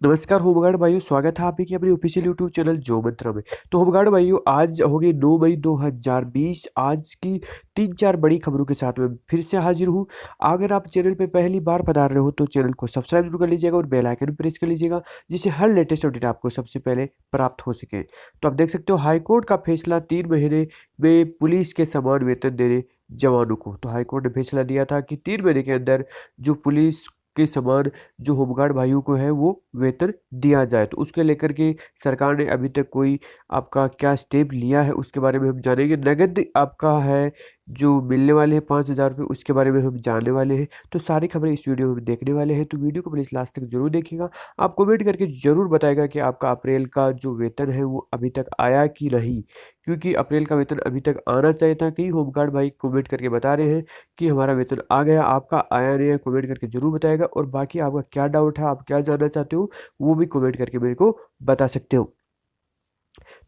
नमस्कार होमगार्ड भाइयों, स्वागत है आप ही की अपने ऑफिशियल यूट्यूब चैनल जो मंत्रा में। तो होमगार्ड भाइयों, आज हो गई 9 मई 2020। आज की 3-4 बड़ी खबरों के साथ में फिर से हाजिर हूँ। अगर आप चैनल पे पहली बार पधार रहे हो तो चैनल को सब्सक्राइब जरूर कर लीजिएगा और बेल आइकन प्रेस कर लीजिएगा, जिससे हर लेटेस्ट अपडेट आपको सबसे पहले प्राप्त हो सके। तो आप देख सकते हो हाईकोर्ट का फैसला 3 महीने में पुलिस के समान वेतन देने जवानों को। तो हाईकोर्ट ने फैसला दिया था कि 3 महीने के अंदर जो पुलिस के समान जो होमगार्ड भाइयों को है वो वेतन दिया जाए। तो उसके लेकर के सरकार ने अभी तक कोई आपका क्या स्टेप लिया है उसके बारे में हम जानेंगे। नगद आपका है जो मिलने वाले हैं 5,000 रुपये, उसके बारे में हम जानने वाले हैं। तो सारी खबरें इस वीडियो में हम देखने वाले हैं, तो वीडियो को प्लीज़ लास्ट तक जरूर देखिएगा। आप कमेंट करके जरूर बताएगा कि आपका अप्रैल का जो वेतन है वो अभी तक आया कि नहीं, क्योंकि अप्रैल का वेतन अभी तक आना चाहिए था। कई होमगार्ड भाई कमेंट करके बता रहे हैं कि हमारा वेतन आ गया, आपका आया नहीं है। कमेंट करके जरूर बताएगा, और बाकी आपका क्या डाउट है, आप क्या जानना चाहते हो, वो भी कमेंट करके मेरे को बता सकते हो।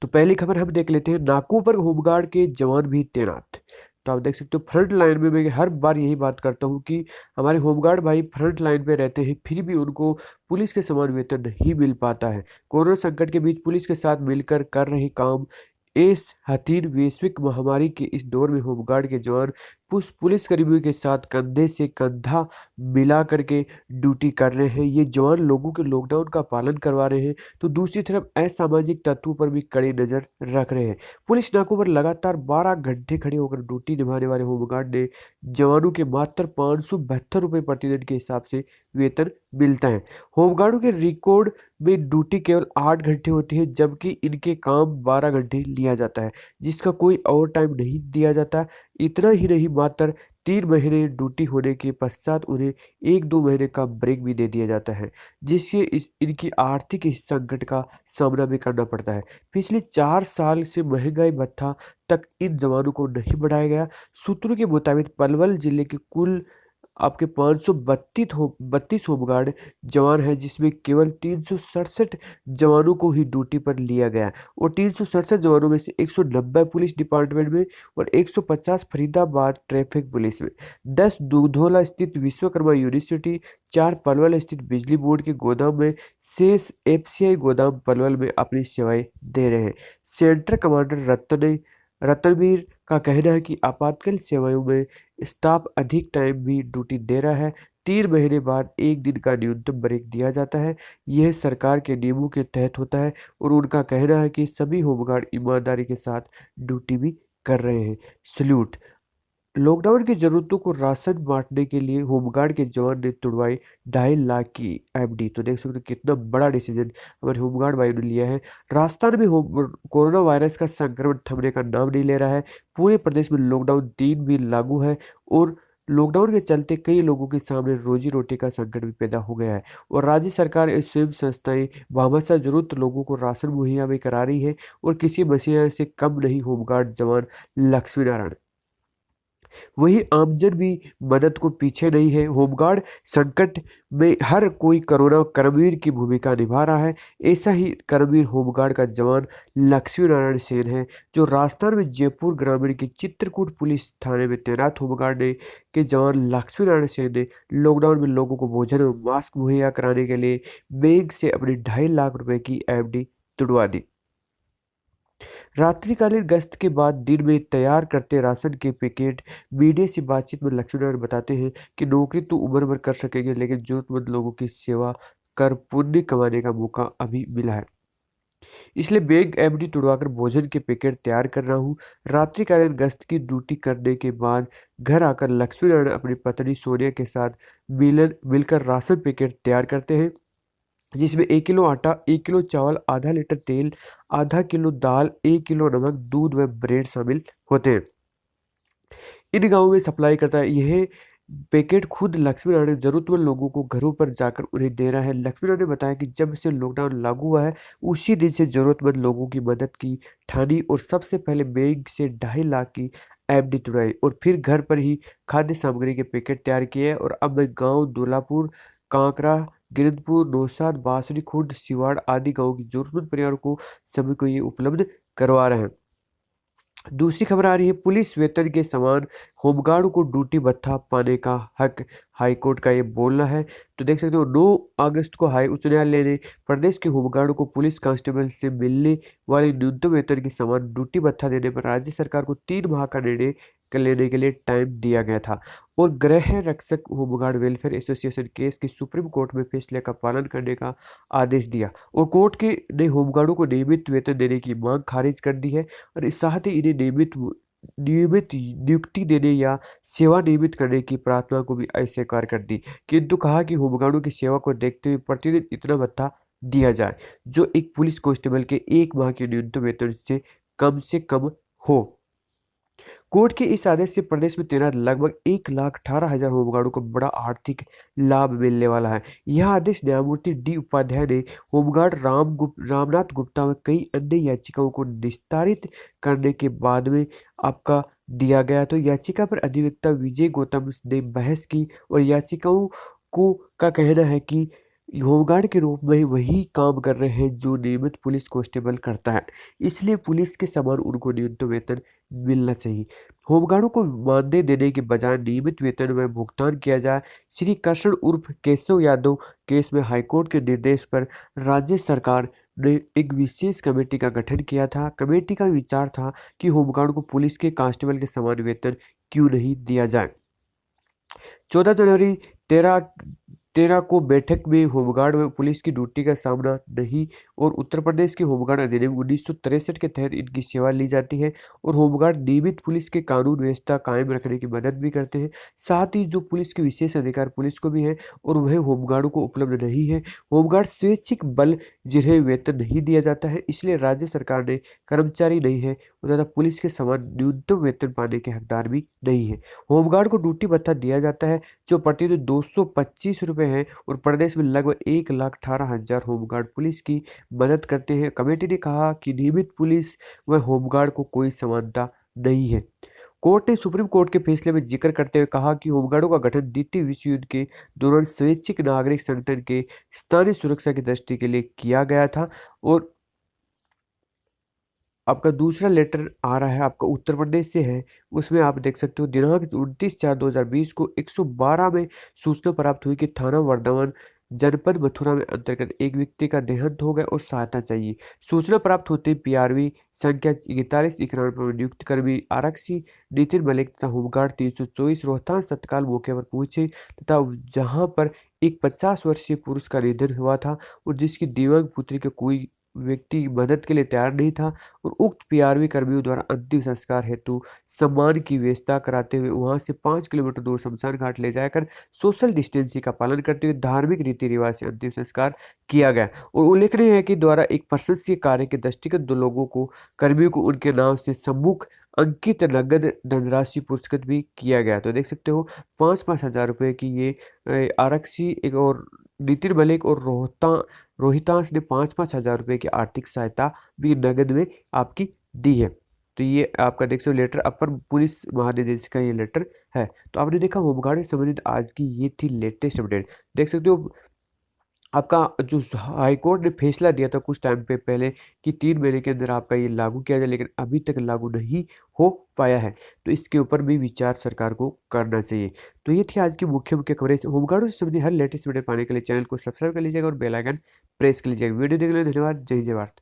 तो पहली खबर हम देख लेते हैं, नाकों पर होमगार्ड के जवान भी तैनात। तो आप देख सकते हो फ्रंट लाइन में, मैं हर बार यही बात करता हूँ कि हमारे होमगार्ड भाई फ्रंट लाइन पे रहते हैं, फिर भी उनको पुलिस के समान वेतन नहीं मिल पाता है। कोरोना संकट के बीच पुलिस के साथ मिलकर कर रहे काम, इस हसीन वैश्विक महामारी के इस दौर में होमगार्ड के जवान पुलिस कर्मियों के साथ कंधे से कंधा मिला करके ड्यूटी कर रहे हैं। ये जवान लोगों के लॉकडाउन का पालन करवा रहे हैं, तो दूसरी तरफ असामाजिक तत्वों पर भी कड़ी नजर रख रहे हैं। पुलिस नाकों पर लगातार 12 घंटे खड़े होकर ड्यूटी निभाने वाले होमगार्ड ने जवानों के मात्र 572 रुपये प्रतिदिन के हिसाब से वेतन मिलता है। होमगार्डों के रिकॉर्ड में ड्यूटी केवल 8 घंटे होती है, जबकि इनके काम 12 घंटे लिया जाता है, जिसका कोई ओवर टाइम नहीं दिया जाता। इतना ही नहीं, मात्र 3 महीने ड्यूटी होने के पश्चात उन्हें 1-2 महीने का ब्रेक भी दे दिया जाता है, जिससे इनकी आर्थिक संकट का सामना भी करना पड़ता है। पिछले 4 साल से महंगाई भत्ता तक इन जवानों को नहीं बढ़ाया गया। सूत्रों के मुताबिक पलवल जिले के कुल आपके 532 होमगार्ड जवान हैं, जिसमें केवल 367 जवानों को ही ड्यूटी पर लिया गया, और 367 जवानों में से 190 पुलिस डिपार्टमेंट में और 150 फरीदाबाद ट्रैफिक पुलिस में, 10 दूधौला स्थित विश्वकर्मा यूनिवर्सिटी, 4 पलवल स्थित बिजली बोर्ड के गोदाम में, शेष एफसीआई गोदाम पलवल में अपनी सेवाएं दे रहे हैं। सेंटर कमांडर रतनवीर का कहना है कि आपातकाल सेवाओं में स्टाफ अधिक टाइम भी ड्यूटी दे रहा है। 3 महीने बाद 1 दिन का न्यूनतम ब्रेक दिया जाता है। यह सरकार के नियमों के तहत होता है, और उनका कहना है कि सभी होमगार्ड ईमानदारी के साथ ड्यूटी भी कर रहे हैं। सल्यूट। लॉकडाउन की जरूरतों को राशन बांटने के लिए होमगार्ड के जवान ने तुड़वाई 2.5 लाख की एफडी। तो देख सकते हो कितना बड़ा डिसीजन हमारे होमगार्ड भाई ने लिया है। राजस्थान में कोरोना वायरस का संक्रमण थमने का नाम नहीं ले रहा है। पूरे प्रदेश में लॉकडाउन 3 भी लागू है, और लॉकडाउन के चलते कई लोगों के सामने रोजी रोटी का संकट भी पैदा हो गया है, और राज्य सरकार और स्वयं संस्थाएं भामाशाह जरूरत लोगों को राशन मुहैया भी करा रही है, और किसी मसीहा से कम नहीं होमगार्ड जवान लक्ष्मी नारायण। वही आमजन भी मदद को पीछे नहीं है। होमगार्ड संकट में हर कोई कोरोना कर्मवीर की भूमिका निभा रहा है। ऐसा ही कर्मवीर होमगार्ड का जवान लक्ष्मी नारायण सेन है, जो राजस्थान में जयपुर ग्रामीण के चित्रकूट पुलिस थाने में तैनात होमगार्ड के जवान लक्ष्मी नारायण सेन ने लॉकडाउन में लोगों को भोजन और मास्क मुहैया कराने के लिए बैंक से अपनी 2.5 लाख रुपए की एफडी तुड़वा दी। रात्रिकालीन गश्त के बाद दिन में तैयार करते राशन के पैकेट। मीडिया से बातचीत में लक्ष्मीनारायण बताते हैं कि नौकरी तो उम्र भर कर सकेंगे, लेकिन जरूरतमंद लोगों की सेवा कर पुण्य कमाने का मौका अभी मिला है, इसलिए बैंक एफडी तुड़वाकर भोजन के पैकेट तैयार कर रहा हूँ। रात्रिकालीन गश्त की ड्यूटी करने के बाद घर आकर लक्ष्मीनारायण अपनी पत्नी सोनिया के साथ मिलकर राशन पैकेट तैयार करते हैं, जिसमें 1 किलो आटा, 1 किलो चावल, आधा लीटर तेल, आधा किलो दाल, 1 किलो नमक, दूध व ब्रेड शामिल होते हैं। इन गांवों में सप्लाई करता है। यह पैकेट खुद लक्ष्मी नारायण जरूरतमंद लोगों को घरों पर जाकर उन्हें दे रहा है। लक्ष्मी नारायण ने बताया कि जब से लॉकडाउन लागू हुआ है, उसी दिन से जरूरतमंद लोगों की मदद की ठानी, और सबसे पहले बैंक से 2.5 लाख की एफडी तुड़ाई, और फिर घर पर ही खाद्य सामग्री के पैकेट तैयार किए, और अब मैं गाँव दूलापुर, कांकरा, गिरधपुर, नौसाद, बांसुरी खुर्द, सिवाड़ आदि गाँव की जरूरतमंद परिवारों को सभी को ये उपलब्ध करवा रहे हैं। दूसरी खबर आ रही है, पुलिस वेतन के समान होमगार्ड को ड्यूटी भत्ता पाने का हक, हाईकोर्ट का ये बोलना है। तो देख सकते हो 9 अगस्त को हाई उच्च न्यायालय ने प्रदेश के होमगार्ड को पुलिस कांस्टेबल से मिलने वाले न्यूनतम वेतन के समान ड्यूटी भत्ता देने पर राज्य सरकार को 3 माह का निर्णय लेने के लिए टाइम दिया गया था। और गृह रक्षक होमगार्ड वेलफेयर एसोसिएशन केस के सुप्रीम कोर्ट में फैसले का पालन करने का आदेश दिया और कोर्ट के ने होमगार्डों को नियमित वेतन देने की मांग खारिज कर दी है। और इस साथ ही इन्हें नियमित नियुक्ति देने या सेवा नियमित करने की प्रार्थना को भी अस्वीकार कर दी, किंतु कहा कि होमगार्डों की सेवा को देखते हुए प्रतिदिन इतना भत्ता दिया जाए जो एक पुलिस कांस्टेबल के 1 माह के न्यूनतम वेतन से कम हो। कोर्ट के इस आदेश से प्रदेश में तैनात लगभग 1,18,000 होमगार्डों को बड़ा आर्थिक लाभ मिलने वाला है। यह आदेश न्यायमूर्ति डी उपाध्याय ने होमगार्ड रामनाथ गुप्ता व कई अन्य याचिकाओं को निस्तारित करने के बाद में आपका दिया गया। तो याचिका पर अधिवक्ता विजय गौतम ने बहस की और याचिकाओं को का कहना है कि होमगार्ड के रूप में वही काम कर रहे हैं जो नियमित पुलिस कांस्टेबल करता है, इसलिए पुलिस के समान उनको न्यूनतम वेतन मिलना चाहिए। होमगार्डों को मानदेय देने के बजाय नियमित वेतन में भुगतान किया जाए। श्री कृष्ण उर्फ केशव यादव केस में हाईकोर्ट के निर्देश पर राज्य सरकार ने एक विशेष कमेटी का गठन किया था। कमेटी का विचार था कि होमगार्ड को पुलिस के कांस्टेबल के समान वेतन क्यों नहीं दिया जाए। 14 जनवरी 13 को बैठक में होमगार्ड में पुलिस की ड्यूटी का सामना नहीं और उत्तर प्रदेश के होमगार्ड अधिनियम 1963 के तहत इनकी सेवा ली जाती है और होमगार्ड नियमित पुलिस के कानून व्यवस्था कायम रखने की मदद भी करते हैं। साथ ही जो पुलिस के विशेष अधिकार पुलिस को भी है और वह होमगार्डों को उपलब्ध नहीं है। होमगार्ड स्वैच्छिक बल जिन्हें वेतन नहीं दिया जाता है, इसलिए राज्य सरकार ने कर्मचारी नहीं है और तथा पुलिस के समान न्यूनतम वेतन पाने के हकदार भी नहीं है। होमगार्ड को ड्यूटी भत्ता दिया जाता है जो प्रतिदिन 225 रुपये है और प्रदेश में लगभग 1,18,000 होमगार्ड पुलिस की मदद करते हैं। कमेटी ने कहा कि नियमित पुलिस व होमगार्ड को कोई समानता नहीं है। कोर्ट ने सुप्रीम कोर्ट के फैसले में जिक्र करते हुए कहा कि होमगार्डों का गठन द्वितीय विश्व युद्ध के दौरान स्वैच्छिक नागरिक संगठन के स्थानीय सुरक्षा की दृष्टि के लिए किया गया था। और आपका दूसरा लेटर आ रहा है आपका उत्तर प्रदेश से है, उसमें आप देख सकते हो दिनांक 29/4/2020 को 112 में सूचना प्राप्त हुई कि थाना वर्धमान जनपद मथुरा में अंतर्गत एक व्यक्ति का देहांत हो गया और सहायता चाहिए। सूचना प्राप्त होते PRV संख्या 4191 में नियुक्त कर्मी आरक्षी नितिन मलिक तथा होमगार्ड 324 रोहतास तत्काल मौके पर पहुंचे तथा जहां पर एक 50 वर्षीय पुरुष का निधन हुआ था और जिसकी दिव्यांग पुत्री का कोई व्यक्ति मदद के लिए तैयार नहीं था और उक्त PRV कर्मियों द्वारा अंतिम संस्कार हेतु सम्मान की व्यवस्था कराते हुए वहां से 5 किलोमीटर दूर शमशान घाट ले जाकर सोशल डिस्टेंसिंग का पालन करते हुए धार्मिक रीति रिवाज से अंतिम संस्कार किया गया। और उल्लेखनीय है कि द्वारा एक प्रशंसनीय कार्य के दृष्टिगत 2 लोगों को कर्मियों को उनके नाम से सम्मुख अंकित नगद धनराशि पुरस्कृत भी किया गया। तो देख सकते हो 5-5 हजार रुपये की ये आरक्षी एक और नितिन मलिक और रोहितांश ने 5-5 हजार रुपये की आर्थिक सहायता भी नगद में आपकी दी है। तो ये आपका देख सकते हो लेटर अपर पुलिस महानिदेशक का ये लेटर है। तो आपने देखा होमगार्ड से संबंधित आज की ये थी लेटेस्ट अपडेट। देख सकते हो आपका जो हाईकोर्ट ने फैसला दिया था कुछ टाइम पे पहले कि 3 महीने के अंदर आपका ये लागू किया जाए, लेकिन अभी तक लागू नहीं हो पाया है। तो इसके ऊपर भी विचार सरकार को करना चाहिए। तो ये थी आज की मुख्य मुख्य खबरें। होमगार्ड से संबंधित हर लेटेस्ट वीडियो पाने के लिए चैनल को सब्सक्राइब कर लीजिएगा और बेल आइकन प्रेस कर लीजिएगा। वीडियो देखने के लिए धन्यवाद। जय जय भारत।